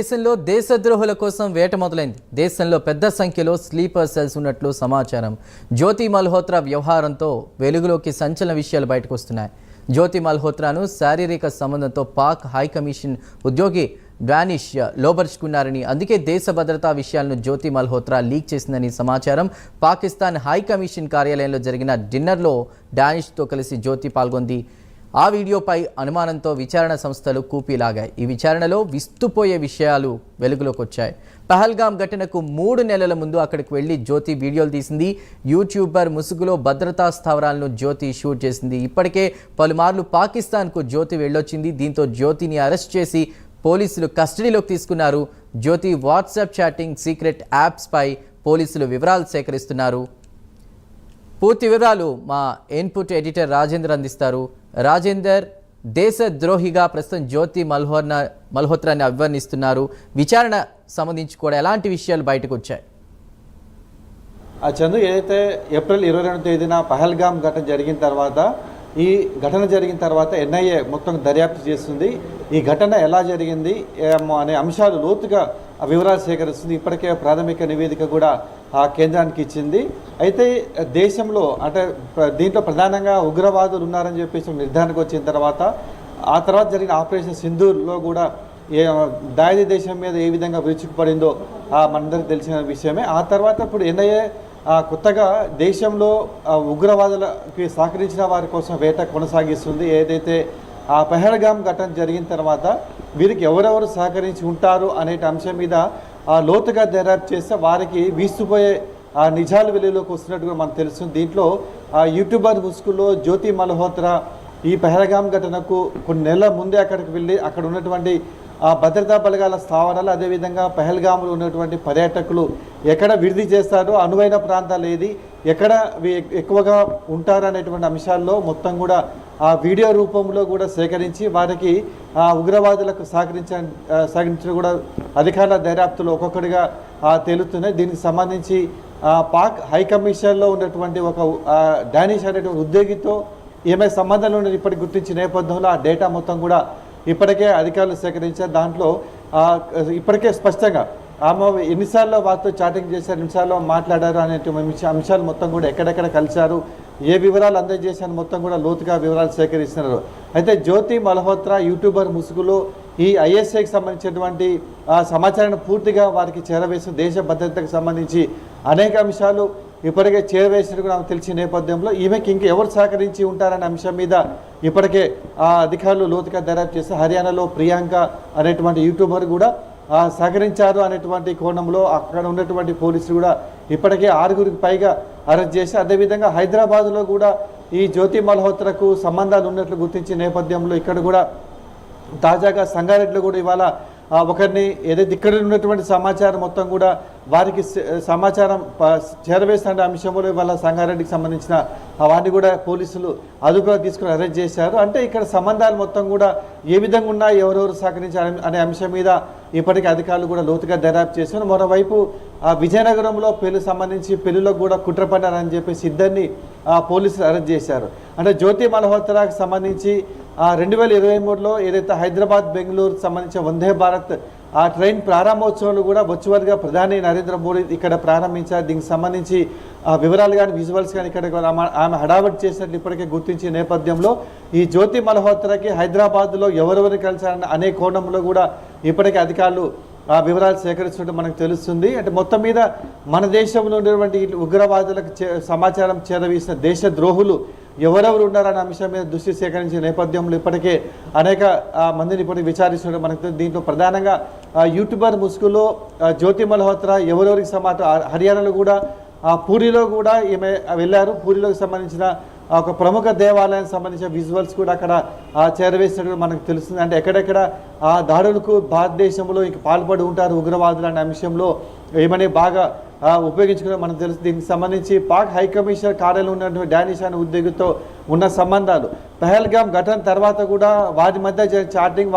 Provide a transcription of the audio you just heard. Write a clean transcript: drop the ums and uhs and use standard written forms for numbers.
దేశంలో దేశద్రోహుల కోసం వేట మొదలైంది. దేశంలో పెద్ద సంఖ్యలో స్లీపర్ సెల్స్ ఉన్నట్లు సమాచారం. జ్యోతి మల్హోత్రా వ్యవహారంతో వెలుగులోకి సంచలన విషయాలు బయటకు వస్తున్నాయి. జ్యోతి మల్హోత్రాను శారీరక సంబంధంతో పాక్ హైకమిషన్ ఉద్యోగి డానిష్ లోబర్చుకున్నారని, అందుకే దేశ భద్రతా విషయాలను జ్యోతి మల్హోత్రా లీక్ చేసిందని సమాచారం. పాకిస్తాన్ హైకమిషన్ కార్యాలయంలో జరిగిన డిన్నర్లో డానిష్తో కలిసి జ్యోతి పాల్గొంది. ఆ వీడియోపై అనుమానంతో విచారణ సంస్థలు కూపీలాగాయి. ఈ విచారణలో విస్తుపోయే విషయాలు వెలుగులోకి వచ్చాయి. పహల్గామ్ ఘటనకు 3 నెలల ముందు అక్కడికి వెళ్లి జ్యోతి వీడియోలు తీసింది. యూట్యూబర్ ముసుగులో భద్రతా స్థావరాలను జ్యోతి షూట్ చేసింది. ఇప్పటికే పలుమార్లు పాకిస్తాన్కు జ్యోతి వెళ్ళొచ్చింది. దీంతో జ్యోతిని అరెస్ట్ చేసి పోలీసులు కస్టడీలోకి తీసుకున్నారు. జ్యోతి వాట్సాప్ చాటింగ్, సీక్రెట్ యాప్స్పై పోలీసులు వివరాలు సేకరిస్తున్నారు. పూర్తి వివరాలు మా ఇన్పుట్ ఎడిటర్ రాజేందర్ అందిస్తారు. రాజేందర్, దేశద్రోహిగా ప్రస్తుతం జ్యోతి మల్హోత్రాని అభివర్ణిస్తున్నారు. విచారణ సంబంధించి కూడా ఎలాంటి విషయాలు బయటకు వచ్చాయి? చందు, ఏదైతే ఏప్రిల్ 22వ తేదీన పహల్గామ్ ఘటన జరిగిన తర్వాత ఎన్ఐఏ మొత్తం దర్యాప్తు చేస్తుంది. ఈ ఘటన ఎలా జరిగింది అనే అంశాలు లోతుగా వివరాలు సేకరిస్తుంది. ఇప్పటికే ప్రాథమిక నివేదిక కూడా ఆ కేంద్రానికి ఇచ్చింది. అయితే దేశంలో అంటే దీంట్లో ప్రధానంగా ఉగ్రవాదులు ఉన్నారని చెప్పేసి నిర్ధారణకు వచ్చిన తర్వాత ఆ తర్వాత జరిగిన ఆపరేషన్ సింధూర్లో కూడా దాయిదీ దేశం మీద ఏ విధంగా విరుచుకుపడిందో మనందరికీ తెలిసిన విషయమే. ఆ తర్వాత ఇప్పుడు ఎన్ఐఏ కొత్తగా దేశంలో ఉగ్రవాదులకి సహకరించిన వారి కోసం వేట కొనసాగిస్తుంది. ఏదైతే ఆ పహల్గామ్ ఘటన జరిగిన తర్వాత వీరికి ఎవరెవరు సహకరించి ఉంటారు అనే అంశం మీద లోతుగా దర్యాప్తు చేస్తే వారికి వీస్తుపోయే నిజాలు వెలుగులోకి వస్తున్నట్టుగా మనకు తెలుస్తుంది. దీంట్లో యూట్యూబర్ ముసుగులో జ్యోతి మల్హోత్రా ఈ పహల్గామ్ ఘటనకు కొన్ని నెలల ముందే అక్కడికి వెళ్ళి అక్కడ ఉన్నటువంటి భద్రతా బలగాల స్థావరాలు, అదేవిధంగా పహల్గామ్లో ఉన్నటువంటి పర్యాటకులు ఎక్కడ విడిది చేస్తారో, అనువైన ప్రాంతాలు ఏది, ఎక్కడ ఎక్కువగా ఉంటారు అనేటువంటి అంశాల్లో మొత్తం కూడా ఆ వీడియో రూపంలో కూడా సేకరించి వారికి ఉగ్రవాదులకు సహకరించిన కూడా అధికారుల దర్యాప్తులో ఒక్కొక్కడిగా తేలుతున్నాయి. దీనికి సంబంధించి పాక్ హైకమిషన్లో ఉన్నటువంటి ఒక డానిష్ అనేటువంటి ఉద్యోగితో ఏమైనా సంబంధాలు ఉన్నది ఇప్పటికి గుర్తించిన నేపథ్యంలో ఆ డేటా మొత్తం కూడా ఇప్పటికే అధికారులు సేకరించారు. దాంట్లో ఇప్పటికే స్పష్టంగా ఆమె ఎన్నిసార్లు వారితో చాటింగ్ చేశారు, ఎన్నిసార్లు మాట్లాడారు అనేటువంటి అంశాలు మొత్తం కూడా ఎక్కడెక్కడ కలిశారు, ఏ వివరాలు అందజేశారు మొత్తం కూడా లోతుగా వివరాలు సేకరిస్తున్నారు. అయితే జ్యోతి మల్హోత్రా యూట్యూబర్ ముసుగులో ఈ ఐఎస్ఐకి సంబంధించినటువంటి సమాచారాన్ని పూర్తిగా వారికి చేరవేసి దేశ భద్రతకు సంబంధించి అనేక అంశాలు ఇప్పటికే చేరవేసినట్టు నాకు తెలిసిన నేపథ్యంలో ఈమెకి ఇంకెవరు సహకరించి ఉంటారనే అంశం మీద ఇప్పటికే అధికారులు లోతుగా దర్యాప్తు చేస్తే హర్యానాలో ప్రియాంక అనేటువంటి యూట్యూబర్ కూడా సహకరించారు అనేటువంటి కోణంలో అక్కడ ఉన్నటువంటి పోలీసులు కూడా ఇప్పటికే 6గురికి పైగా అరెస్ట్ చేసి, అదేవిధంగా హైదరాబాద్లో కూడా ఈ జ్యోతి మల్హోత్రాకు సంబంధాలు ఉన్నట్లు గుర్తించిన నేపథ్యంలో ఇక్కడ కూడా తాజాగా సంగారెడ్డిలో కూడా ఇవాళ ఒకరిని ఏదైతే ఇక్కడ ఉన్నటువంటి సమాచారం మొత్తం కూడా వారికి సమాచారం చేరవేసిన అంశంలో ఇవాళ సంగారెడ్డికి సంబంధించిన వాటిని కూడా పోలీసులు అదుపులో తీసుకుని అరెస్ట్ చేశారు. అంటే ఇక్కడ సంబంధాలు మొత్తం కూడా ఏ విధంగా ఉన్నా, ఎవరెవరు సహకరించారు అనే అంశం మీద ఇప్పటికీ అధికారులు కూడా లోతుగా దర్యాప్తు చేశారు. మరోవైపు విజయనగరంలో సంబంధించి పెళ్లిలో కూడా కుట్ర పడ్డారని చెప్పేసి ఇద్దరిని పోలీసులు అరెస్ట్ చేశారు. అంటే జ్యోతి మల్హోత్రాకు సంబంధించి 2023లో ఏదైతే హైదరాబాద్ బెంగళూరు సంబంధించిన వందే భారత్ ట్రైన్ ప్రారంభోత్సవాలు కూడా వర్చువల్గా ప్రధాని నరేంద్ర మోడీ ఇక్కడ ప్రారంభించారు. దీనికి సంబంధించి వివరాలు కానీ విజువల్స్ కానీ ఇక్కడ ఆమె హడావడి చేసినట్లు ఇప్పటికే గుర్తించిన నేపథ్యంలో ఈ జ్యోతి మల్హోత్రాకి హైదరాబాద్లో ఎవరెవరు కలిసారన్న అనే కోణంలో కూడా ఇప్పటికే అధికారులు వివరాలు సేకరిస్తున్నట్టు మనకు తెలుస్తుంది. అంటే మొత్తం మీద మన దేశంలో ఉన్నటువంటి ఉగ్రవాదులకు సమాచారం చేరవేసిన దేశద్రోహులు ఎవరెవరు ఉన్నారనే అంశం మీద దృష్టి సేకరించిన నేపథ్యంలో ఇప్పటికే అనేక మందిని ఇప్పటికి విచారిస్తున్నట్టు మనకు దీంట్లో ప్రధానంగా యూట్యూబర్ ముసుగులో జ్యోతి మల్హోత్రా ఎవరెవరికి హర్యానాలో కూడా పూరిలో కూడా ఈమె వెళ్ళారు. పూరిలోకి సంబంధించిన ఒక ప్రముఖ దేవాలయానికి సంబంధించిన విజువల్స్ కూడా అక్కడ చేరవేసినట్టు మనకు తెలుస్తుంది. అంటే ఎక్కడెక్కడ దాడులకు భారతదేశంలో ఇంక పాల్పడి ఉంటారు ఉగ్రవాదులు అనే అంశంలో ఏమని బాగా ఉపయోగించుకుని మనకు తెలుసు. దీనికి సంబంధించి పాక్ హైకమిషనర్ కార్యాలయంలో ఉన్నటువంటి డానిష్ అనే ఉద్యోగితో ఉన్న సంబంధాలు పహల్గామ్ ఘటన తర్వాత కూడా వారి మధ్య చాటింగ్